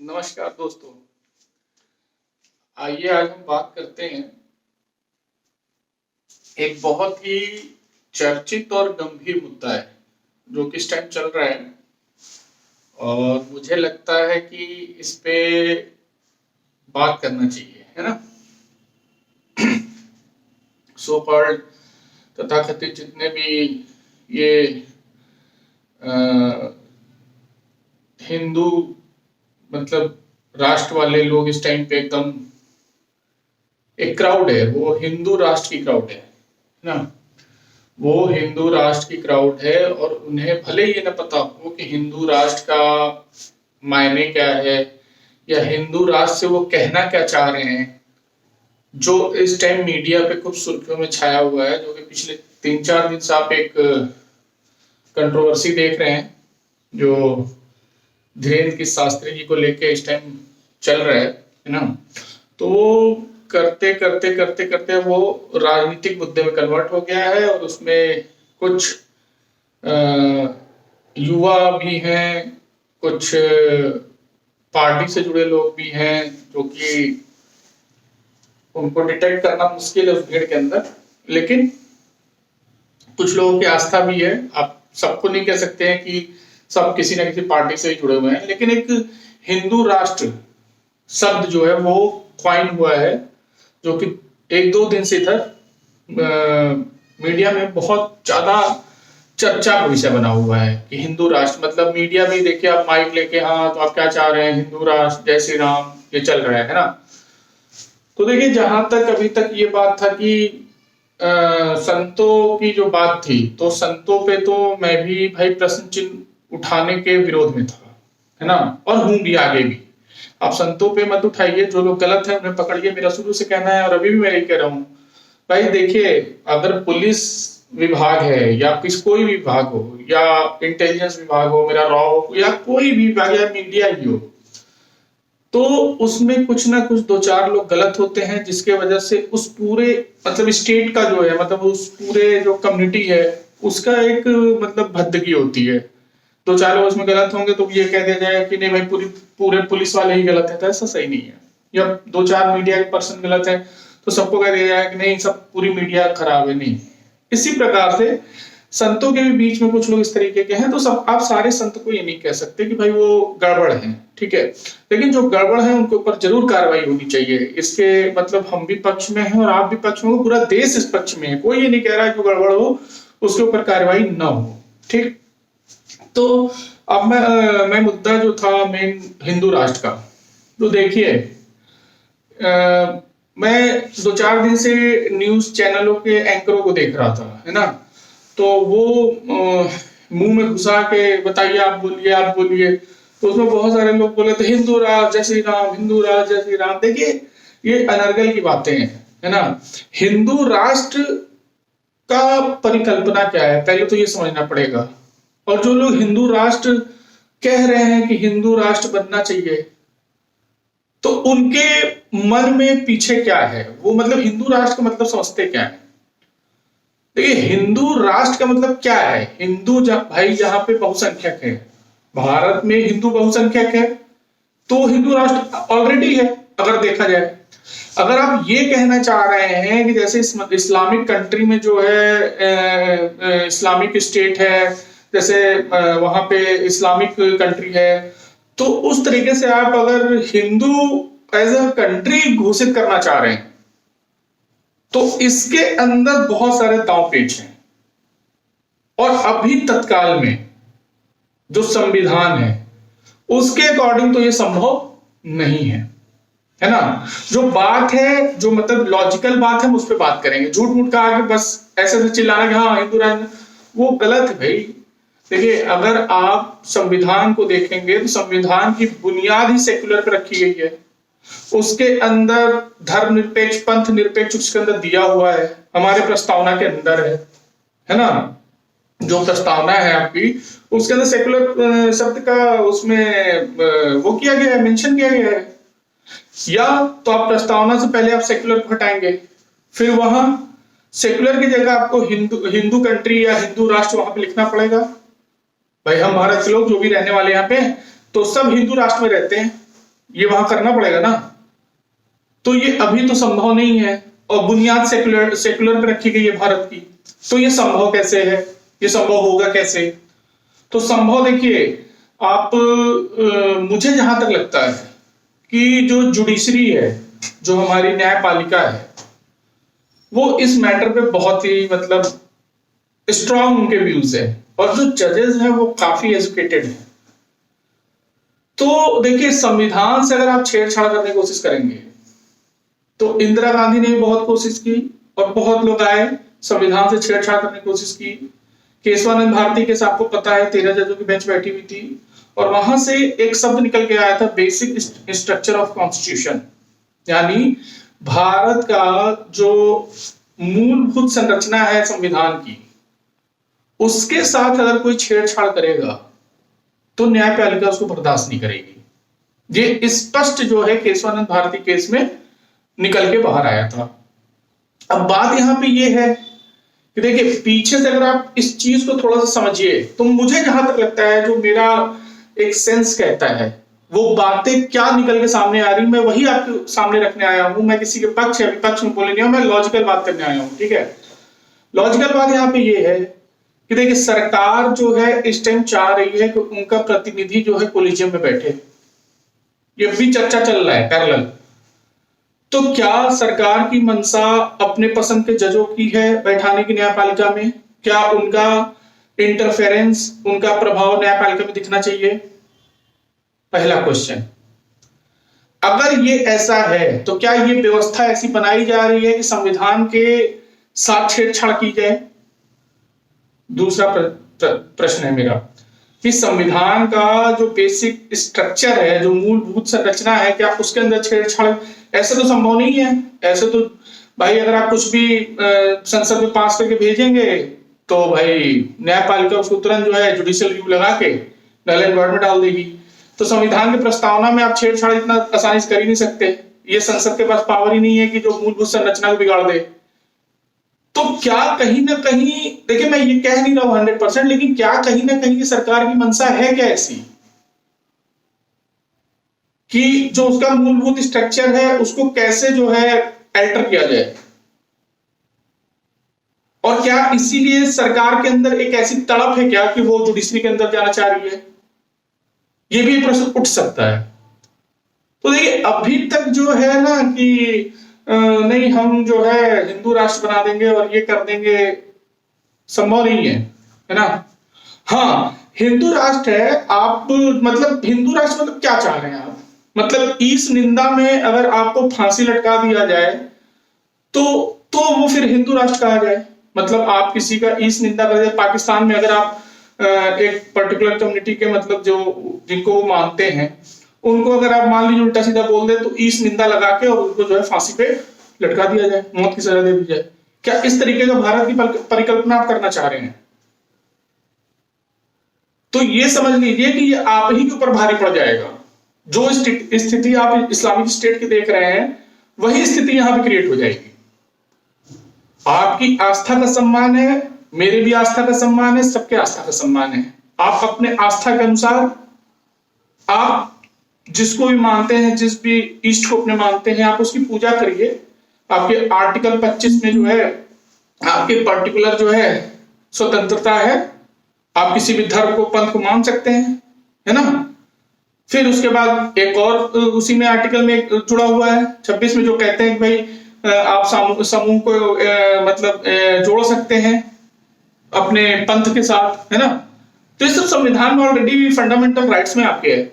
नमस्कार दोस्तों। आइए आज हम बात करते हैं एक बहुत ही चर्चित और गंभीर मुद्दा है जो कि इस टाइम चल रहा है और मुझे लगता है कि इस पे बात करना चाहिए, है ना। सो कॉल्ड तथाकथित जितने भी ये हिंदू मतलब राष्ट्र वाले लोग इस टाइम पे एकदम एक क्राउड है, वो हिंदू राष्ट्र की क्राउड है ना। वो हिंदू राष्ट्र की क्राउड है और उन्हें भले ये न पता हो कि हिंदू राष्ट्र का मायने क्या है या हिंदू राष्ट्र से वो कहना क्या चाह रहे हैं। जो इस टाइम मीडिया पे खूब सुर्खियों में छाया हुआ है, जो कि पिछले 3-4 दिन से आप एक कंट्रोवर्सी देख रहे हैं जो धीरेन्द्र की शास्त्री जी को लेके इस टाइम चल रहा है ना। तो करते करते करते करते वो राजनीतिक मुद्दे में कन्वर्ट हो गया है और उसमें कुछ युवा भी हैं, कुछ पार्टी से जुड़े लोग भी हैं जो कि उनको डिटेक्ट करना मुश्किल है उस भीड़ के अंदर, लेकिन कुछ लोगों की आस्था भी है। आप सबको नहीं कह सकते हैं कि सब किसी न किसी पार्टी से ही जुड़े हुए हैं, लेकिन एक हिंदू राष्ट्र शब्द जो है वो क्वाइन हुआ है जो कि 1-2 दिन से इधर मीडिया में बहुत ज्यादा चर्चा का विषय बना हुआ है कि हिंदू राष्ट्र मतलब मीडिया में देखिए आप माइक लेके, हाँ तो आप क्या चाह रहे हैं, हिंदू राष्ट्र, जय श्री राम, ये चल रहा है ना। तो देखिए जहां तक अभी तक ये बात था कि संतों की जो बात थी, तो संतों पे तो मैं भी भाई प्रश्न चिन्ह उठाने के विरोध में था, है ना, और हूं भी, आगे भी। आप संतों पे मत उठाइए, जो लोग गलत है उन्हें पकड़िए, मेरा शुरू से कहना है और अभी भी मैं यही कह रहा हूं। भाई देखिए, अगर पुलिस विभाग है या कोई भी विभाग हो या इंटेलिजेंस विभाग हो, मेरा रॉ हो या कोई भी विभाग या मीडिया ही हो, तो उसमें कुछ ना कुछ 2-4 लोग गलत होते हैं जिसके वजह से उस पूरे मतलब स्टेट का जो है, मतलब उस पूरे जो कम्युनिटी है उसका एक मतलब भद्दगी होती है। 2-4 लोग उसमें गलत होंगे तो ये कह दिया जाए कि नहीं भाई पूरे पुलिस वाले ही गलत है, तो ऐसा सही नहीं है। या 2-4 मीडिया के पर्सन गलत है तो सबको कह दिया जाए कि नहीं सब पूरी मीडिया खराब है, नहीं। इसी प्रकार से संतों के भी बीच में कुछ लोग इस तरीके के हैं, तो सब आप सारे संत को ये नहीं कह सकते कि भाई वो गड़बड़ है, ठीक है, लेकिन जो गड़बड़ है उनके ऊपर जरूर कार्रवाई होनी चाहिए। इसके मतलब हम भी पक्ष में हैं और आप भी पक्ष में हो, पूरा देश इस पक्ष में है। कोई ये नहीं कह रहा है कि गड़बड़ हो उसके ऊपर कार्रवाई ना हो, ठीक। तो अब मैं मुद्दा जो था मेन हिंदू राष्ट्र का, तो देखिए मैं 2-4 दिन से न्यूज चैनलों के एंकरों को देख रहा था, है ना। तो वो मुंह में घुसा के बताइए, आप बोलिए, तो उसमें बहुत सारे लोग बोले थे हिंदू राष्ट्र जय श्री राम, हिंदू राष्ट्र जय श्री राम। देखिए ये अनर्गल की बातें हैं, है ना। हिंदू राष्ट्र का परिकल्पना क्या है पहले तो ये समझना पड़ेगा। और जो लोग हिंदू राष्ट्र कह रहे हैं कि हिंदू राष्ट्र बनना चाहिए, तो उनके मन में पीछे क्या है, वो मतलब हिंदू राष्ट्र का मतलब समझते क्या है। देखिए हिंदू राष्ट्र का मतलब क्या है, हिंदू भाई जहां पे बहुसंख्यक है, भारत में हिंदू बहुसंख्यक है, तो हिंदू राष्ट्र ऑलरेडी है। अगर देखा जाए, अगर आप ये कहना चाह रहे हैं कि जैसे इस्लामिक कंट्री में जो है इस्लामिक स्टेट है, जैसे वहां पे इस्लामिक कंट्री है, तो उस तरीके से आप अगर हिंदू एज अ कंट्री घोषित करना चाह रहे हैं, तो इसके अंदर बहुत सारे दांव पेच हैं। और अभी तत्काल में जो संविधान है उसके अकॉर्डिंग तो ये संभव नहीं है ना। जो बात है, जो मतलब लॉजिकल बात है, हम उस पर बात करेंगे। झूठ मूठ का आगे बस ऐसे चिल्लाना कि हाँ हिंदू राष्ट्र, वो गलत है भाई। देखिए अगर आप संविधान को देखेंगे तो संविधान की बुनियाद ही सेक्युलर पे रखी गई है। उसके अंदर धर्मनिरपेक्ष, पंथ निरपेक्ष उसके अंदर दिया हुआ है, हमारे प्रस्तावना के अंदर है ना। जो प्रस्तावना है आपकी उसके अंदर सेक्युलर शब्द का उसमें वो किया गया है, मेंशन किया गया है। या तो आप प्रस्तावना से पहले आप सेक्युलर को हटाएंगे, फिर वहां सेक्युलर की जगह आपको हिंदू कंट्री या हिंदू राष्ट्र वहां पे लिखना पड़ेगा। भाई हम भारत के लोग जो भी रहने वाले यहाँ पे तो सब हिंदू राष्ट्र में रहते हैं, ये वहां करना पड़ेगा ना। तो ये अभी तो संभव नहीं है, और बुनियाद सेकुलर पे रखी गई है भारत की, तो ये संभव कैसे है, ये संभव होगा कैसे? तो संभव देखिए, आप मुझे जहां तक लगता है कि जो जुडिशरी है, जो हमारी न्यायपालिका है, वो इस मैटर पे बहुत ही मतलब स्ट्रांग उनके व्यूज है, और जो जजेस हैं वो काफी एजुकेटेड हैं। तो देखिए, संविधान से अगर आप छेड़छाड़ करने की कोशिश करेंगे, तो इंदिरा गांधी ने भी बहुत कोशिश की, और बहुत लोग आए संविधान से छेड़छाड़ करने की कोशिश की। केशवानंद भारती केस आपको पता है, 13 जजों की बेंच बैठी हुई थी, और वहां से एक शब्द निकल के आया था, बेसिक स्ट्रक्चर ऑफ कॉन्स्टिट्यूशन, यानी भारत का जो मूलभूत संरचना है संविधान की, उसके साथ अगर कोई छेड़छाड़ करेगा तो न्यायपालिका उसको बर्दाश्त नहीं करेगी। ये स्पष्ट जो है केशवानंद भारती केस में निकल के बाहर आया था। अब बात यहां पे ये है कि देखिए, पीछे से अगर आप इस चीज को थोड़ा सा समझिए, तो मुझे जहां तक लगता है, जो मेरा एक सेंस कहता है, वो बातें क्या निकल के सामने आ रही, मैं वही आपके सामने रखने आया हूं। मैं किसी के पक्ष या विपक्ष में बोले नहीं हूं, मैं लॉजिकल बात करने आया हूं, ठीक है। लॉजिकल बात यहाँ पे ये है कि देखिए, सरकार जो है इस टाइम चाह रही है कि उनका प्रतिनिधि जो है कोलिजियम में बैठे, ये भी चर्चा चल रहा है पैरेलल। तो क्या सरकार की मंशा अपने पसंद के जजों की है बैठाने की न्यायपालिका में? क्या उनका इंटरफेरेंस, उनका प्रभाव न्यायपालिका में दिखना चाहिए? पहला क्वेश्चन। अगर ये ऐसा है, तो क्या ये व्यवस्था ऐसी बनाई जा रही है कि संविधान के साथ छेड़छाड़ की जाए? दूसरा प्रश्न है मेरा कि संविधान का जो बेसिक स्ट्रक्चर है, जो मूलभूत संरचना है, क्या उसके अंदर छेड़छाड़? ऐसे तो संभव नहीं है। ऐसे तो भाई, अगर आप कुछ भी संसद में पास करके भेजेंगे, तो भाई न्यायपालिका उसको तुरंत जो है जुडिशियल रिव्यू लगा के नल एंड वॉइड में डाल देगी। तो संविधान की प्रस्तावना में आप छेड़छाड़ इतना आसानी से कर ही नहीं सकते। ये संसद के पास पावर ही नहीं है कि जो मूलभूत संरचना को बिगाड़ दे। तो क्या कहीं ना कहीं, देखिए मैं ये कह नहीं रहा हूं 100%, लेकिन क्या कहीं ना कहीं सरकार की मंशा है क्या ऐसी कि जो उसका मूलभूत स्ट्रक्चर है उसको कैसे जो है अल्टर किया जाए? और क्या इसीलिए सरकार के अंदर एक ऐसी तड़प है क्या कि वो जुडिशरी के अंदर जाना चाह रही है? ये भी प्रश्न उठ सकता है। तो देखिए, अभी तक जो है ना कि नहीं, हम जो है हिंदू राष्ट्र बना देंगे और ये कर देंगे, संभव नहीं है ना। हाँ, हिंदू राष्ट्र है, आप मतलब हिंदू राष्ट्र मतलब क्या चाह रहे हैं आप? मतलब इस निंदा में अगर आपको फांसी लटका दिया जाए तो वो फिर हिंदू राष्ट्र कहा जाए? मतलब आप किसी का इस निंदा कर दे। पाकिस्तान में अगर आप एक पर्टिकुलर कम्युनिटी के मतलब जो जिनको वो मानते हैं, उनको अगर आप मान लीजिए उल्टा सीधा बोल दे, तो इस निंदा लगा के और उनको जो है फांसी पे लटका दिया जाए, मौत की सजा दे दी जाए। क्या इस तरीके का भारत की परिकल्पना आप करना चाह रहे हैं? तो ये समझ लीजिए कि ये आप ही के ऊपर भारी पड़ जाएगा। जो स्थिति आप इस्लामिक स्टेट की देख रहे हैं, वही स्थिति यहां पे क्रिएट हो जाएगी। आपकी आस्था का सम्मान है, मेरे भी आस्था का सम्मान है, सबके आस्था का सम्मान है। आप अपने आस्था के अनुसार आप जिसको भी मानते हैं, जिस भी इष्ट को अपने मानते हैं, आप उसकी पूजा करिए। आपके आर्टिकल 25 में जो है आपके पर्टिकुलर जो है स्वतंत्रता है, आप किसी भी धर्म को, पंथ को मान सकते हैं, है ना। फिर उसके बाद एक और उसी में आर्टिकल में जुड़ा हुआ है 26 में, जो कहते हैं कि भाई आप समूह को मतलब जोड़ सकते हैं अपने पंथ के साथ, है ना। तो ये सब संविधान में ऑलरेडी फंडामेंटल राइट्स में आपके है।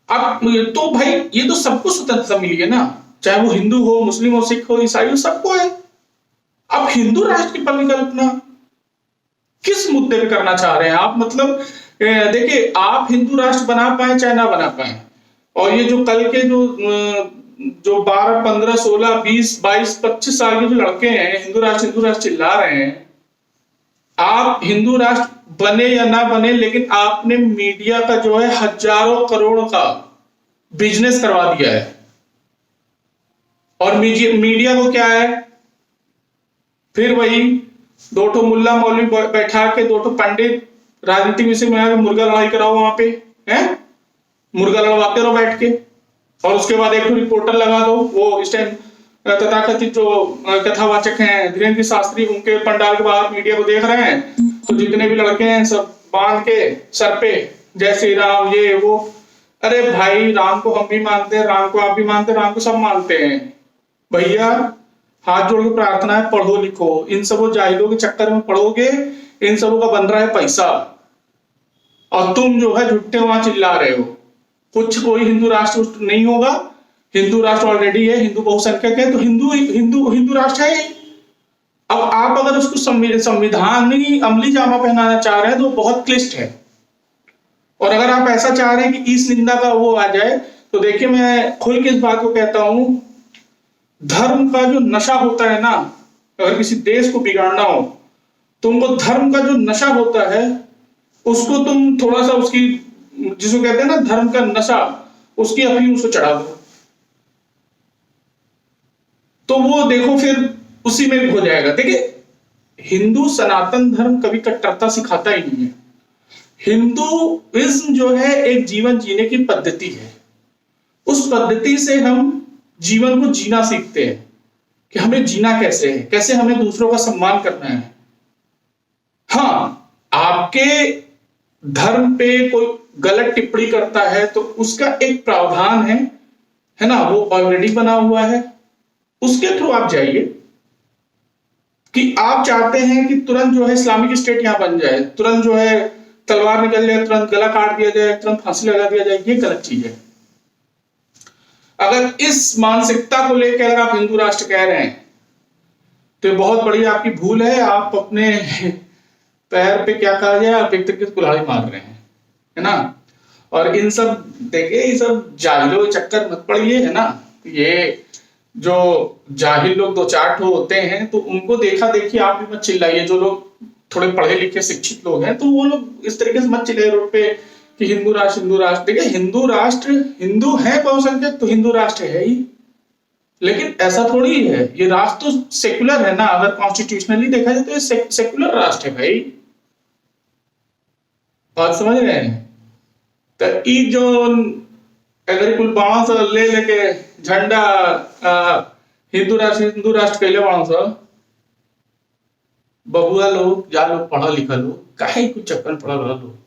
आप तो भाई ये तो सबको स्वतंत्रता मिली है ना, चाहे वो हिंदू हो, मुस्लिम हो, सिख हो, ईसाई हो, सबको है। अब हिंदू राष्ट्र की परिकल्पना किस मुद्दे पे करना चाह रहे हैं आप? मतलब देखिए, आप हिंदू राष्ट्र बना पाए चाहे ना बना पाए, और ये जो कल के जो 12, 15, 16, 20, 22, 25 साल के जो लड़के हैं हिंदू राष्ट्र चिल्ला रहे हैं, आप हिंदू राष्ट्र बने या ना बने, लेकिन आपने मीडिया का जो है हजारों करोड़ का बिजनेस करवा दिया है। और मीडिया को क्या है, फिर वही दो ठो मुल्ला मौलवी बैठा के, दो ठो पंडित राजनीतिक विषय में मुर्गा लड़ाई कराओ वहां पे, है मुर्गा लड़वाते रहो बैठ के। और उसके बाद एक रिपोर्टर लगा दो, वो इस टाइम तथाकथित जो कथावाचक हैं धीरेन्द्र शास्त्री, उनके पंडाल के बाहर मीडिया को देख रहे हैं, तो जितने भी लड़के हैं सब बांध के सर पे जय श्री राम ये वो। अरे भाई, राम को हम भी मानते हैं, राम को आप भी मानते हैं, राम को सब मानते हैं भैया। हाथ जोड़ के प्रार्थना है, पढ़ो लिखो। इन सबों जाहिलों के चक्कर में पढ़ोगे, इन सबों का बन रहा है पैसा, और तुम जो है झुट्टे वहां चिल्ला रहे हो। कुछ कोई हिंदू राष्ट्र नहीं होगा, हिंदू राष्ट्र ऑलरेडी है, हिंदू बहुसंख्यक है, तो हिंदू हिंदू हिंदू राष्ट्र है। अब आप अगर उसको संविधान अमली जामा पहनाना चाह रहे हैं तो बहुत क्लिष्ट है। और अगर आप ऐसा चाह रहे हैं कि इस निंदा का वो आ जाए, तो देखिए मैं खुल के इस बात को कहता हूं, धर्म का जो नशा होता है ना, अगर किसी देश को बिगाड़ना हो, तुमको धर्म का जो नशा होता है उसको तुम थोड़ा सा उसकी, जिसको कहते हैं ना धर्म का नशा, उसकी अफीम उसको चढ़ा दो, तो वो देखो फिर उसी में हो जाएगा। देखिए, हिंदू सनातन धर्म कभी कट्टरता सिखाता ही नहीं है। हिंदुइज्म जो है एक जीवन जीने की पद्धति है। उस पद्धति से हम जीवन को जीना सीखते हैं कि हमें जीना कैसे है, कैसे हमें दूसरों का सम्मान करना है। हाँ, आपके धर्म पे कोई गलत टिप्पणी करता है तो उसका एक प्रावधान है ना, वो ऑलरेडी बना हुआ है, उसके थ्रू आप जाइए। कि आप चाहते हैं कि तुरंत जो है इस्लामिक स्टेट यहां बन जाए, तुरंत जो है तलवार निकल जाए, तुरंत गला काट दिया जाए, तुरंत फांसी लगा दिया जाए, ये गलत चीज है। अगर इस मानसिकता को लेकर अगर आप हिंदू राष्ट्र कह रहे हैं तो ये बहुत बड़ी आपकी भूल है। आप अपने पैर पे क्या कहा जाए, आप एक तरीके से कुल्हाड़ी मार रहे हैं, है ना। और इन सब देखिए, ये सब जाहिलों के चक्कर मत पड़िए, है ना। ये जो जाहिल लोग दो चार ठो होते हैं तो उनको देखा देखी आप भी मत चिल्लाइए। जो लोग थोड़े पढ़े लिखे शिक्षित लोग हैं तो वो लोग इस तरीके से मत चिल्लाइए रोड पे कि हिंदू राष्ट्र हिंदू राष्ट्र। देखिए, हिंदू राष्ट्र, हिंदू है बहुसंख्यक तो हिंदू राष्ट्र है ही, लेकिन ऐसा थोड़ी है। ये राष्ट्र तो सेक्युलर है ना, अगर कॉन्स्टिट्यूशनली देखा जाए तो ये सेक्युलर राष्ट्र है भाई, बात समझ रहे हैं। तो ई जो अगर कुल बाणा सा ले लेके झंडा हिंदू राष्ट्र कहले बाणा सा, बबुआ लोग जा लोग पढ़ा लिखा लोग काहे कुछ चक्कर पड़ा रहा लोग,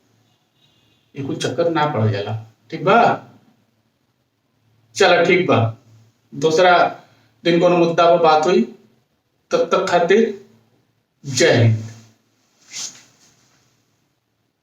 ये कुछ चक्कर ना पड़ जाला। ठीक बा, चला ठीक बा, दूसरा दिन कोनो मुद्दा पर बात हुई, तब तक खातिर जय हिंद।